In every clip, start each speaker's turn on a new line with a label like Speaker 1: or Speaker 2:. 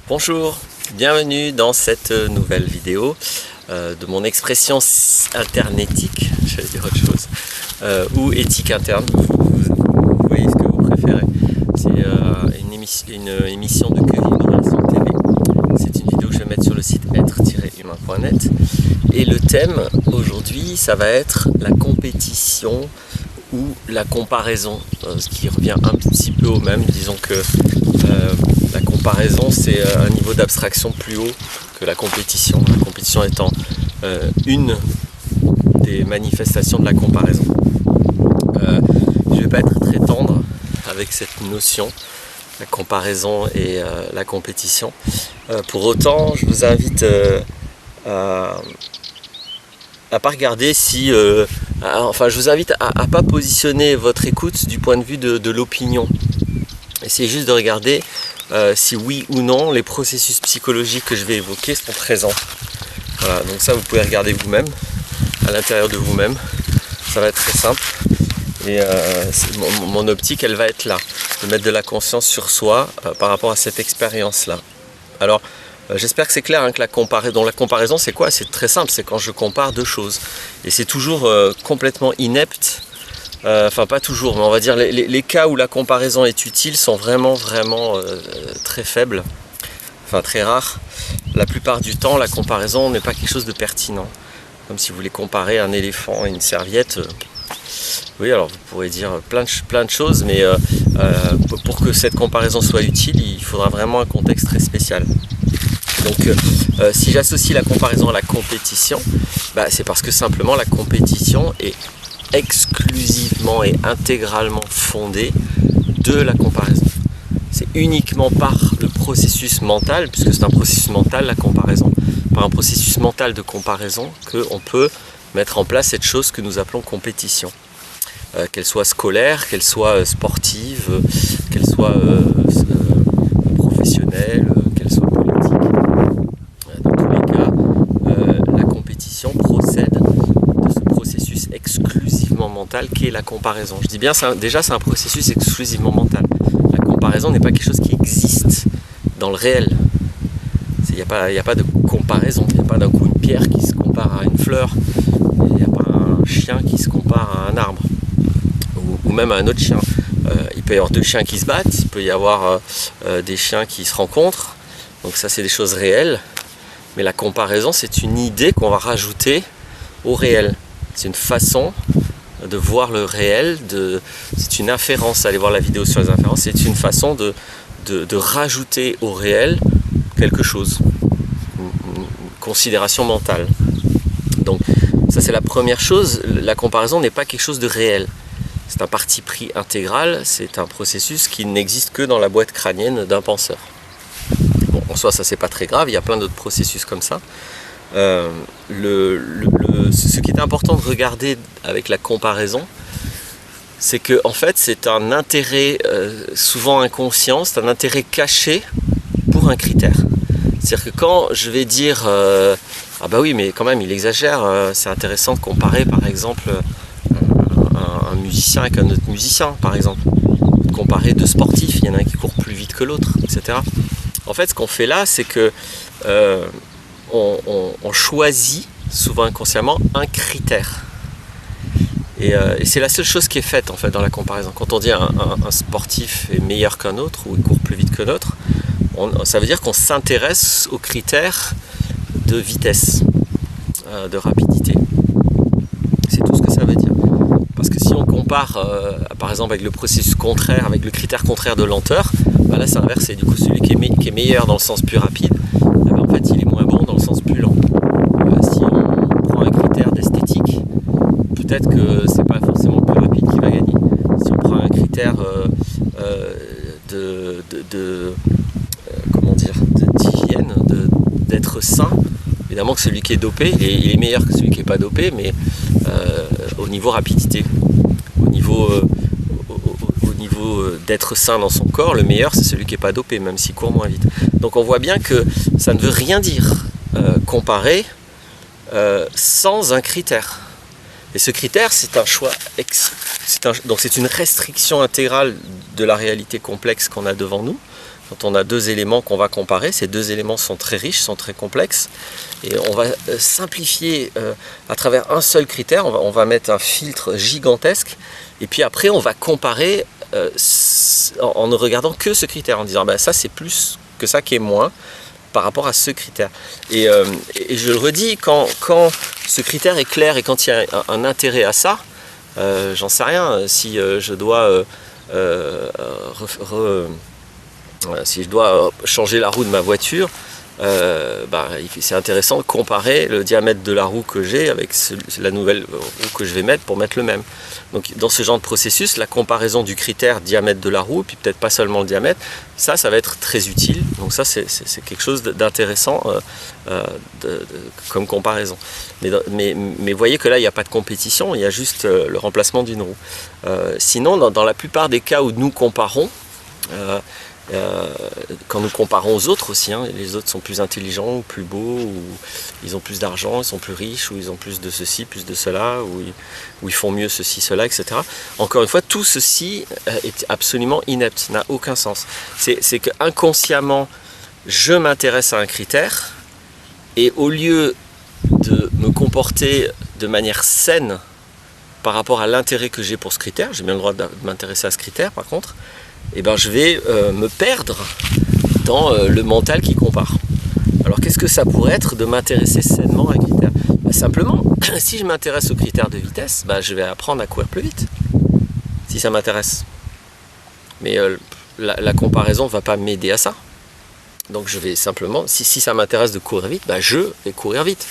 Speaker 1: Bonjour, bienvenue dans cette nouvelle vidéo de mon expression internétique, j'allais dire autre chose, ou éthique interne, vous voyez ce que vous préférez. C'est une émission de Kevin de Vincent TV. C'est une vidéo que je vais mettre sur le site être-humain.net. Et le thème aujourd'hui, ça va être la compétition ou la comparaison, ce qui revient un petit peu au même. Disons que la comparaison, c'est un niveau d'abstraction plus haut que la compétition. La compétition étant une des manifestations de la comparaison. Je ne vais pas être très tendre avec cette notion, la comparaison et la compétition. Pour autant, je vous invite à pas regarder si... je vous invite à pas positionner votre écoute du point de vue de l'opinion. Essayez juste de regarder si oui ou non les processus psychologiques que je vais évoquer sont présents. Voilà, donc ça vous pouvez regarder vous-même, à l'intérieur de vous-même. Ça va être très simple. Et mon optique, elle va être là, de mettre de la conscience sur soi par rapport à cette expérience-là. Alors, j'espère que c'est clair, hein, que la comparaison, c'est quoi? C'est très simple, c'est quand je compare deux choses. Et c'est toujours complètement inepte. Enfin, pas toujours, mais on va dire les cas où la comparaison est utile sont vraiment très faibles, enfin très rares. La plupart du temps, la comparaison n'est pas quelque chose de pertinent. Comme si vous voulez comparer un éléphant et une serviette. Oui, alors vous pourrez dire plein de choses, mais pour que cette comparaison soit utile, il faudra vraiment un contexte très spécial. Donc si j'associe la comparaison à la compétition, c'est parce que simplement la compétition est exclusivement et intégralement fondée de la comparaison. C'est uniquement par le processus mental, puisque c'est un processus mental la comparaison, par un processus mental de comparaison qu'on peut mettre en place cette chose que nous appelons compétition. Qu'elle soit scolaire, qu'elle soit sportive, qu'elle soit professionnelle, qu'elle soit politique. Dans tous les cas, la compétition procède de ce processus exclusivement mental qu'est la comparaison. Je dis bien, déjà c'est un processus exclusivement mental. La comparaison n'est pas quelque chose qui existe dans le réel. Il n'y a pas de comparaison, il n'y a pas d'un coup une pierre qui se compare à une fleur, il n'y a pas un chien qui se compare à un arbre, ou même à un autre chien. Il peut y avoir deux chiens qui se battent, il peut y avoir des chiens qui se rencontrent, donc ça c'est des choses réelles, mais la comparaison c'est une idée qu'on va rajouter au réel. C'est une façon de voir le réel, c'est une inférence, allez voir la vidéo sur les inférences, c'est une façon de rajouter au réel quelque chose, une considération mentale. Donc ça c'est la première chose, la comparaison n'est pas quelque chose de réel. C'est un parti pris intégral, c'est un processus qui n'existe que dans la boîte crânienne d'un penseur. Bon, en soi ça c'est pas très grave, il y a plein d'autres processus comme ça. Ce qui est important de regarder avec la comparaison, c'est que en fait c'est un intérêt souvent inconscient, c'est un intérêt caché pour un critère. C'est-à-dire que quand je vais dire ah bah oui mais quand même il exagère, c'est intéressant de comparer par exemple un musicien avec un autre musicien par exemple, de comparer deux sportifs, il y en a un qui court plus vite que l'autre, etc. En fait ce qu'on fait là c'est que on choisit souvent inconsciemment un critère. Et c'est la seule chose qui est faite en fait dans la comparaison. Quand on dit un sportif est meilleur qu'un autre ou il court plus vite que l'autre, ça veut dire qu'on s'intéresse aux critères de vitesse, de rapidité. C'est tout ce que ça veut dire. Parce que si on compare par exemple avec le processus contraire, avec le critère contraire de lenteur, là c'est inversé. Du coup celui qui est meilleur dans le sens plus rapide, en fait il est moins bon dans le sens plus lent. Si on prend un critère d'esthétique, peut-être que c'est pas forcément le plus rapide qui va gagner. Si on prend un critère d'hygiène, d'être sain, évidemment que celui qui est dopé, il est meilleur que celui qui n'est pas dopé, mais au niveau rapidité, au niveau d'être sain dans son corps, le meilleur c'est celui qui n'est pas dopé, même s'il court moins vite. Donc on voit bien que ça ne veut rien dire comparer sans un critère. Et ce critère, c'est un choix, donc c'est une restriction intégrale de la réalité complexe qu'on a devant nous. quand on a deux éléments qu'on va comparer. Ces deux éléments sont très riches, sont très complexes, et on va simplifier à travers un seul critère. On va mettre un filtre gigantesque, et puis après on va comparer en ne regardant que ce critère, en disant ça c'est plus que ça qui est moins par rapport à ce critère. Et je le redis, quand ce critère est clair et quand il y a un intérêt à ça, j'en sais rien, si je dois si je dois changer la roue de ma voiture, c'est intéressant de comparer le diamètre de la roue que j'ai avec la nouvelle roue que je vais mettre pour mettre le même. Donc dans ce genre de processus, la comparaison du critère diamètre de la roue, puis peut-être pas seulement le diamètre, ça va être très utile. Donc ça c'est quelque chose d'intéressant comme comparaison. Mais voyez que là il n'y a pas de compétition, il y a juste le remplacement d'une roue. Sinon dans la plupart des cas où nous comparons, quand nous comparons aux autres aussi, les autres sont plus intelligents ou plus beaux, ou ils ont plus d'argent, ils sont plus riches, ou ils ont plus de ceci, plus de cela, ou ils font mieux ceci, cela, etc. Encore une fois, tout ceci est absolument inepte, n'a aucun sens. C'est que inconsciemment, je m'intéresse à un critère, et au lieu de me comporter de manière saine par rapport à l'intérêt que j'ai pour ce critère, j'ai bien le droit de m'intéresser à ce critère par contre, je vais me perdre dans le mental qui compare. Alors qu'est-ce que ça pourrait être de m'intéresser sainement à un critère? Simplement, si je m'intéresse au critère de vitesse, je vais apprendre à courir plus vite, si ça m'intéresse. Mais la comparaison ne va pas m'aider à ça. Donc je vais simplement, si ça m'intéresse de courir vite, je vais courir vite.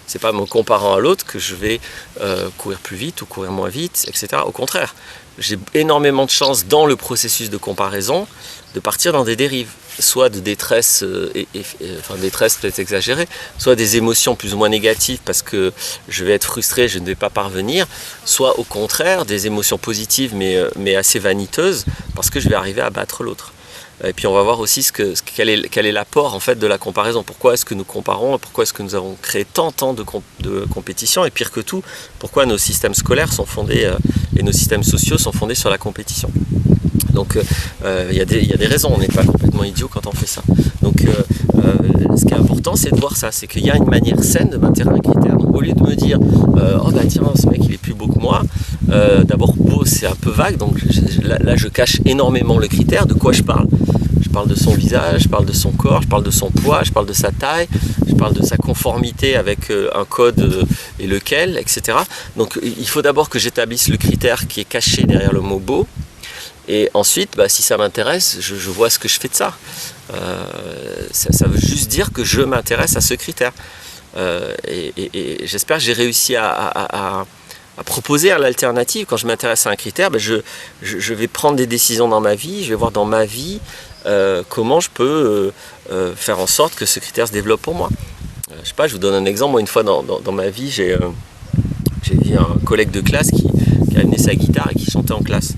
Speaker 1: C'est pas me comparant à l'autre que je vais courir plus vite ou courir moins vite, etc. Au contraire, j'ai énormément de chance dans le processus de comparaison de partir dans des dérives, soit de détresse, détresse peut-être exagérée, soit des émotions plus ou moins négatives parce que je vais être frustré, je ne vais pas parvenir, soit au contraire des émotions positives mais assez vaniteuses parce que je vais arriver à battre l'autre. Et puis on va voir aussi quel est l'apport en fait de la comparaison. Pourquoi est-ce que nous comparons? Pourquoi est-ce que nous avons créé tant de compétition? Et pire que tout, pourquoi nos systèmes scolaires sont fondés et nos systèmes sociaux sont fondés sur la compétition? Donc il y a des raisons, on n'est pas complètement idiot quand on fait ça. Donc ce qui est important, c'est de voir ça, c'est qu'il y a une manière saine de m'intéresser à un critère. Donc, au lieu de me dire tiens, ce mec il est plus beau que moi, d'abord beau c'est un peu vague, donc là je cache énormément le critère. De quoi je parle? Je parle de son visage, je parle de son corps, je parle de son poids, je parle de sa taille, je parle de sa conformité avec un code et lequel, etc. Donc il faut d'abord que j'établisse le critère qui est caché derrière le mot beau. Et ensuite, si ça m'intéresse, je vois ce que je fais de ça. Ça veut juste dire que je m'intéresse à ce critère. Et j'espère que j'ai réussi à proposer l'alternative. Quand je m'intéresse à un critère, je vais prendre des décisions dans ma vie, je vais voir dans ma vie comment je peux faire en sorte que ce critère se développe pour moi. Je sais pas, je vous donne un exemple. Moi, une fois dans ma vie, j'ai vu un collègue de classe qui a amené sa guitare et qui chantait en classe.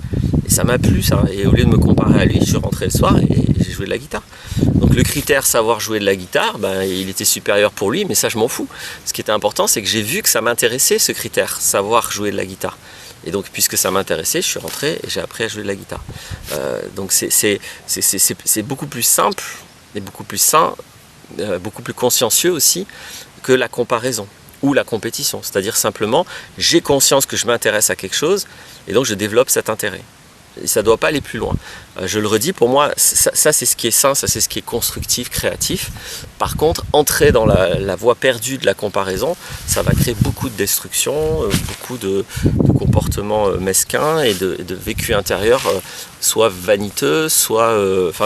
Speaker 1: Et ça m'a plu ça, et au lieu de me comparer à lui, je suis rentré le soir et j'ai joué de la guitare. Donc le critère savoir jouer de la guitare, il était supérieur pour lui, mais ça je m'en fous. Ce qui était important, c'est que j'ai vu que ça m'intéressait ce critère, savoir jouer de la guitare. Et donc puisque ça m'intéressait, je suis rentré et j'ai appris à jouer de la guitare. Donc c'est beaucoup plus simple et beaucoup plus sain, beaucoup plus consciencieux aussi que la comparaison ou la compétition. C'est-à-dire simplement, j'ai conscience que je m'intéresse à quelque chose et donc je développe cet intérêt. Et ça ne doit pas aller plus loin. Je le redis, pour moi, ça c'est ce qui est sain, ça c'est ce qui est constructif, créatif. Par contre, entrer dans la voie perdue de la comparaison, ça va créer beaucoup de destruction, beaucoup de comportements mesquins et de vécu intérieur, soit vaniteux, soit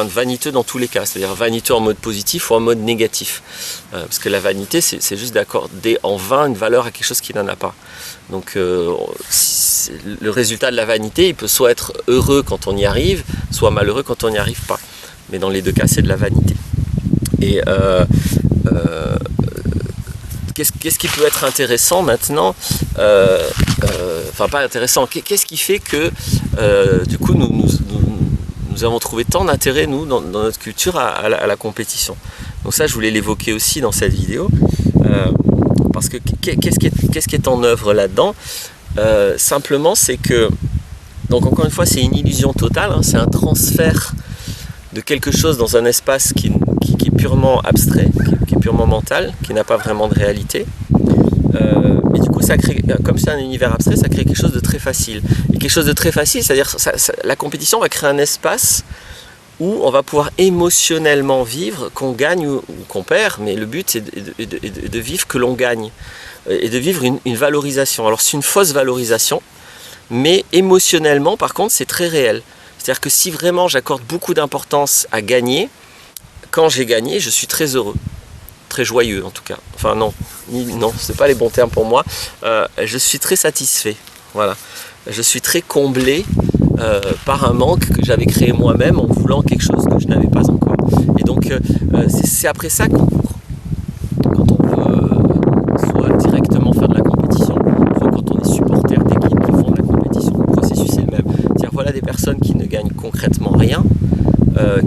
Speaker 1: vaniteux dans tous les cas, c'est-à-dire vaniteux en mode positif ou en mode négatif. Parce que la vanité, c'est juste d'accorder en vain une valeur à quelque chose qui n'en a pas. Donc le résultat de la vanité, il peut soit être heureux quand on y arrive, soit malheureux quand on n'y arrive pas. Mais dans les deux cas, c'est de la vanité. Et qu'est-ce qui peut être intéressant maintenant? Pas intéressant. Qu'est-ce qui fait que du coup nous avons trouvé tant d'intérêt, nous, dans notre culture, à la compétition? Donc ça, je voulais l'évoquer aussi dans cette vidéo. Parce que qu'est-ce qui est en œuvre là-dedans? Simplement, c'est que, donc encore une fois, c'est une illusion totale, c'est un transfert de quelque chose dans un espace qui est purement abstrait, qui est purement mental, qui n'a pas vraiment de réalité. Mais du coup, ça crée, comme c'est un univers abstrait, ça crée quelque chose de très facile. Et quelque chose de très facile, c'est-à-dire la compétition va créer un espace où on va pouvoir émotionnellement vivre, qu'on gagne ou qu'on perd, mais le but c'est de vivre que l'on gagne, et de vivre une valorisation. Alors c'est une fausse valorisation, mais émotionnellement par contre c'est très réel. C'est-à-dire que si vraiment j'accorde beaucoup d'importance à gagner, quand j'ai gagné, je suis très heureux, très joyeux en tout cas. Enfin non, c'est pas les bons termes pour moi. Je suis très satisfait. Voilà, je suis très comblé par un manque que j'avais créé moi-même en voulant quelque chose que je n'avais pas encore. Et donc c'est après ça qu'on court. Quand on veut soit directement faire de la compétition, soit quand on est supporter d'équipes qui font de la compétition, le processus est le même. C'est-à-dire voilà des personnes qui ne gagnent concrètement rien,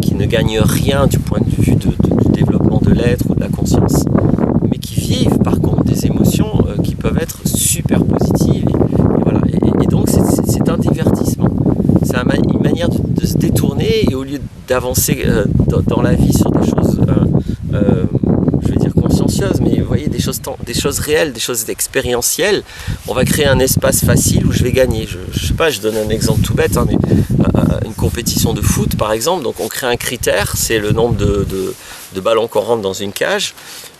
Speaker 1: qui ne gagnent rien du point de vue du développement de l'être ou de la conscience, mais qui vivent par contre des émotions qui peuvent être super positives. Et voilà. Et donc c'est un divertissement. C'est une manière de se détourner, et au lieu d'avancer dans la vie sur des choses, je vais dire consciencieuses, mais vous voyez, des choses réelles, des choses expérientielles, on va créer un espace facile où je vais gagner. Je sais pas, je donne un exemple tout bête, hein, mais une compétition de foot par exemple, donc on crée un critère, c'est le nombre de ballons qu'on rentre dans une cage,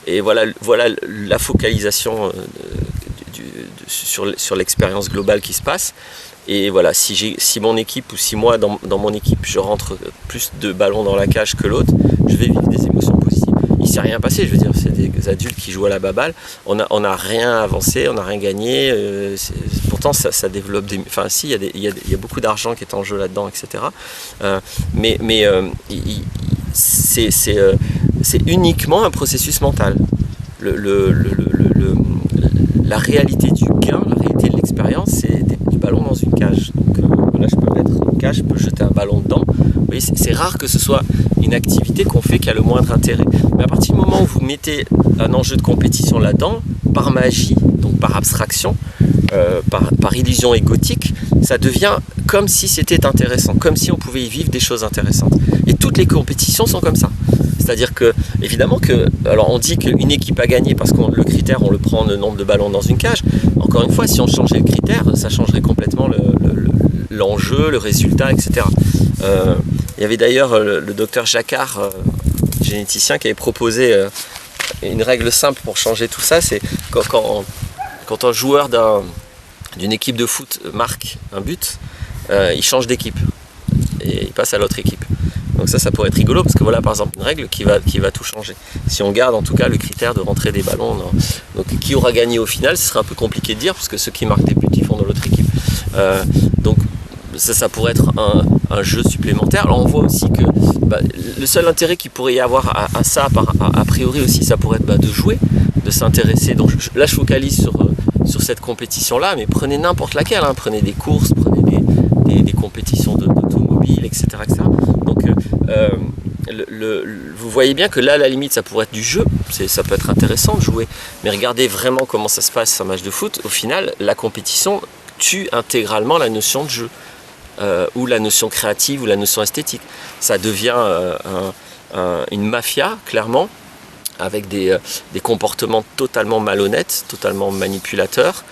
Speaker 1: et voilà la focalisation sur l'expérience globale qui se passe. Et voilà, si mon équipe, ou si moi dans mon équipe je rentre plus de ballons dans la cage que l'autre, je vais vivre des émotions positives. Il s'est rien passé, je veux dire, c'est des adultes qui jouent à la baballe, on n'a rien avancé, on n'a rien gagné, pourtant ça développe des... Enfin si, il y a beaucoup d'argent qui est en jeu là-dedans, etc. C'est uniquement un processus mental. La réalité du gain, la réalité de l'expérience, c'est du ballon dans une cage. Donc là, je peux mettre une cage, je peux jeter un ballon dedans. Vous voyez, c'est rare que ce soit une activité qu'on fait qui a le moindre intérêt. Mais à partir du moment où vous mettez un enjeu de compétition là-dedans, par magie, donc par abstraction, par illusion égotique, ça devient comme si c'était intéressant, comme si on pouvait y vivre des choses intéressantes. Et toutes les compétitions sont comme ça. C'est-à-dire que, évidemment que, alors on dit qu'une équipe a gagné parce que le critère, on le prend le nombre de ballons dans une cage. Encore une fois, si on changeait le critère, ça changerait complètement l'enjeu, le résultat, etc. Il y avait d'ailleurs le docteur Jacquard, généticien, qui avait proposé une règle simple pour changer tout ça. C'est quand un joueur d'une équipe de foot marque un but, il change d'équipe et il passe à l'autre équipe. Donc ça pourrait être rigolo, parce que voilà par exemple une règle qui va tout changer. Si on garde en tout cas le critère de rentrer des ballons, donc qui aura gagné au final, ce serait un peu compliqué de dire, parce que ceux qui marquent des buts ils font dans l'autre équipe. Donc ça pourrait être un jeu supplémentaire. Alors on voit aussi que le seul intérêt qu'il pourrait y avoir à ça, a priori aussi, ça pourrait être de jouer, de s'intéresser. Donc là je focalise sur cette compétition là, mais prenez n'importe laquelle, hein. Prenez des courses, prenez des compétitions d'automobile, etc., etc. Donc vous voyez bien que là, à la limite, ça pourrait être du jeu, ça peut être intéressant de jouer, mais regardez vraiment comment ça se passe un match de foot. Au final, la compétition tue intégralement la notion de jeu, ou la notion créative, ou la notion esthétique. Ça devient une mafia, clairement, avec des comportements totalement malhonnêtes, totalement manipulateurs.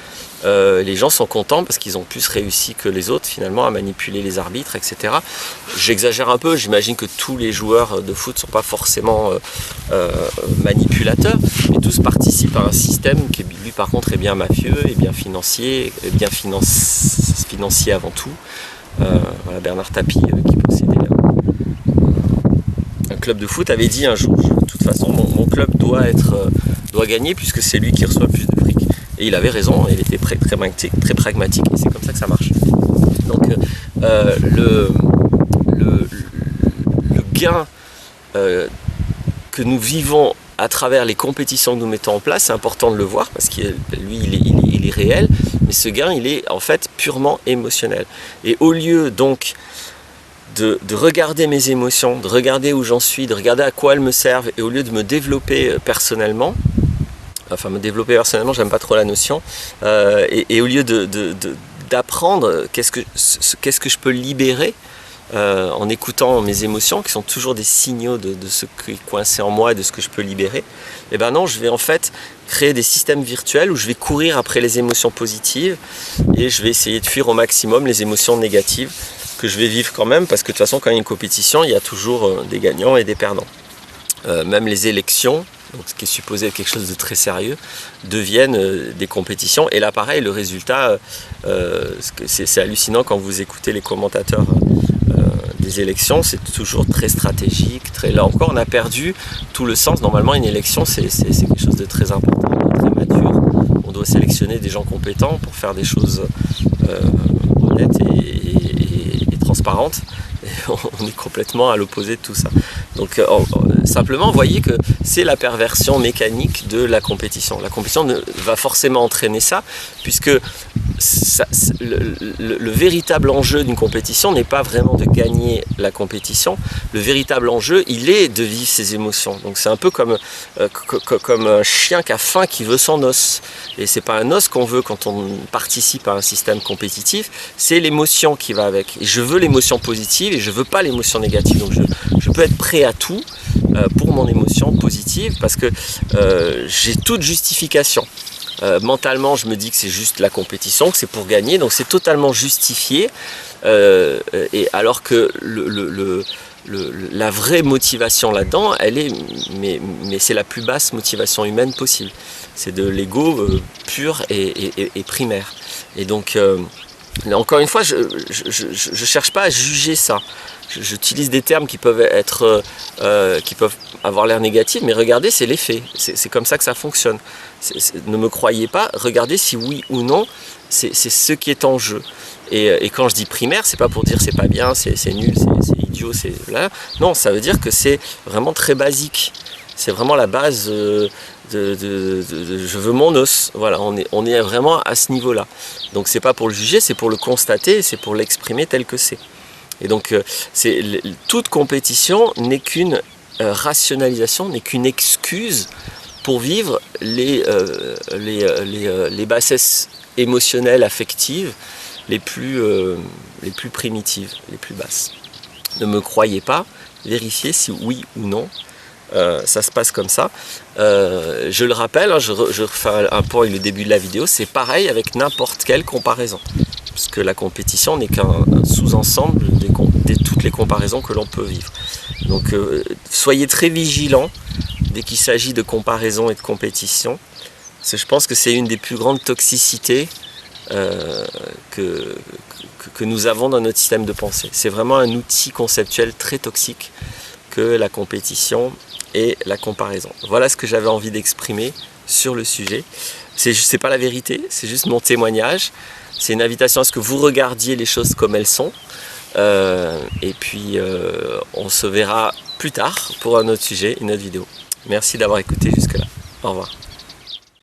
Speaker 1: Les gens sont contents parce qu'ils ont plus réussi que les autres finalement à manipuler les arbitres, etc. J'exagère un peu, j'imagine que tous les joueurs de foot ne sont pas forcément manipulateurs, mais tous participent à un système qui lui par contre est bien mafieux, et bien financier, et bien financier avant tout. Voilà, Bernard Tapie qui possédait un club de foot avait dit un jour, de toute façon mon club doit gagner puisque c'est lui qui reçoit le plus de fric. Et il avait raison, il était très pragmatique, et c'est comme ça que ça marche. Donc le gain que nous vivons à travers les compétitions que nous mettons en place, c'est important de le voir, parce que lui il est réel, mais ce gain il est en fait purement émotionnel. Et au lieu donc de regarder mes émotions, de regarder où j'en suis, de regarder à quoi elles me servent, et au lieu de me développer personnellement, j'aime pas trop la notion, et au lieu d'apprendre qu'est-ce que je peux libérer, en écoutant mes émotions, qui sont toujours des signaux de ce qui est coincé en moi et de ce que je peux libérer, et ben non, je vais en fait créer des systèmes virtuels où je vais courir après les émotions positives et je vais essayer de fuir au maximum les émotions négatives que je vais vivre quand même, parce que de toute façon quand il y a une compétition, il y a toujours des gagnants et des perdants. Même les élections, donc ce qui est supposé être quelque chose de très sérieux, deviennent des compétitions. Et là pareil, le résultat, c'est hallucinant quand vous écoutez les commentateurs des élections, c'est toujours très stratégique, là encore on a perdu tout le sens. Normalement une élection c'est quelque chose de très important, de très mature. On doit sélectionner des gens compétents pour faire des choses honnêtes et transparentes. Et on est complètement à l'opposé de tout ça. Donc simplement, voyez que c'est la perversion mécanique de la compétition. La compétition va forcément entraîner ça, puisque le véritable enjeu d'une compétition n'est pas vraiment de gagner la compétition. Le véritable enjeu, il est de vivre ses émotions. Donc c'est un peu comme un chien qui a faim, qui veut son os. Et c'est pas un os qu'on veut quand on participe à un système compétitif, c'est l'émotion qui va avec. Et je veux l'émotion positive et je veux pas l'émotion négative. Donc je peux être prêt à tout pour mon émotion positive, parce que j'ai toute justification. Mentalement, je me dis que c'est juste la compétition, que c'est pour gagner, donc c'est totalement justifié. Et alors que la vraie motivation là-dedans, elle est, mais c'est la plus basse motivation humaine possible. C'est de l'ego pur et primaire. Et donc, encore une fois, je ne cherche pas à juger ça. J'utilise des termes qui peuvent avoir l'air négatifs, mais regardez, c'est les faits. C'est comme ça que ça fonctionne. Ne me croyez pas, regardez si oui ou non, c'est ce qui est en jeu. Et quand je dis primaire, c'est pas pour dire c'est pas bien, c'est nul, c'est idiot, c'est là. Non, ça veut dire que c'est vraiment très basique. C'est vraiment la base je veux mon os. Voilà, on est vraiment à ce niveau-là. Donc c'est pas pour le juger, c'est pour le constater, c'est pour l'exprimer tel que c'est. Et donc toute compétition n'est qu'une rationalisation, n'est qu'une excuse pour vivre les bassesses émotionnelles, affectives les plus primitives, les plus basses. Ne me croyez pas, vérifiez si oui ou non ça se passe comme ça. Je le rappelle, hein, je refais un point avec le début de la vidéo, c'est pareil avec n'importe quelle comparaison. Puisque la compétition n'est qu'un sous-ensemble de toutes les comparaisons que l'on peut vivre. Donc soyez très vigilants dès qu'il s'agit de comparaison et de compétition. Parce que je pense que c'est une des plus grandes toxicités que nous avons dans notre système de pensée. C'est vraiment un outil conceptuel très toxique que la compétition et la comparaison. Voilà ce que j'avais envie d'exprimer sur le sujet. C'est pas la vérité, c'est juste mon témoignage. C'est une invitation à ce que vous regardiez les choses comme elles sont. Et puis on se verra plus tard pour un autre sujet, une autre vidéo. Merci d'avoir écouté jusque là. Au revoir.